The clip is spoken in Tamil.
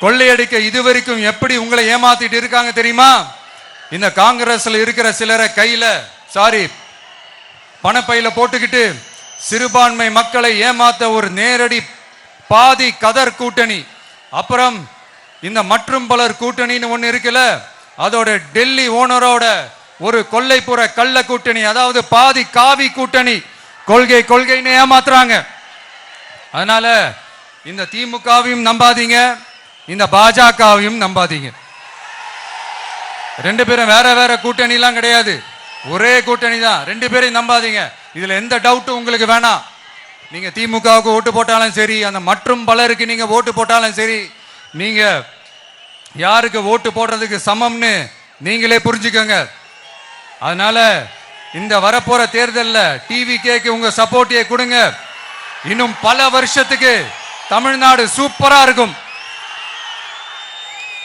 கொள்ளையடிக்க இதுவரைக்கும் எப்படி உங்களை ஏமாத்திட்டு இருக்காங்க தெரியுமா? இந்த காங்கிரஸ்ல இருக்கிற சிலரை கையில பணப்பையில போட்டுக்கிட்டு சிறுபான்மை மக்களை ஏமாத்த ஒரு நேரடி பாதி கதர் கூட்டணி, அப்புறம் இந்த மற்றும் பலர் கூட்டணின்னு ஒண்ணு இருக்குல்ல, அதோட டெல்லி ஓனரோட ஒரு கொள்ளைப்புற கள்ள கூட்டணி, அதாவது பாதி காவி கூட்டணி, கொள்கைன்னு ஏமாத்துறாங்க. அதனால இந்த திமுகவையும் நம்பாதீங்க, இந்த பாஜகவையும் நம்பாதீங்க. ரெண்டு பேரும் வேற வேற கூட்டணி எல்லாம் கிடையாது, ஒரே கூட்டணி தான். ரெண்டு பேரையும் நம்பாதீங்க. இதுல எந்த டவுட்டும் உங்களுக்கு வேணாம். நீங்க திமுகவுக்கு ஓட்டு போட்டாலும் சரி, அந்த மற்றும் பலருக்கு நீங்க ஓட்டு போட்டாலும் சரி, நீங்க யாருக்கு ஓட்டு போடுறதுக்கு சமம்னு நீங்களே புரிஞ்சுக்கோங்க. அதனால இந்த வரப்போற தேர்தலில் டிவிகேக்கு உங்க சப்போர்ட்டை கொடுங்க. இன்னும் பல வருஷத்துக்கு தமிழ்நாடு சூப்பரா இருக்கும்.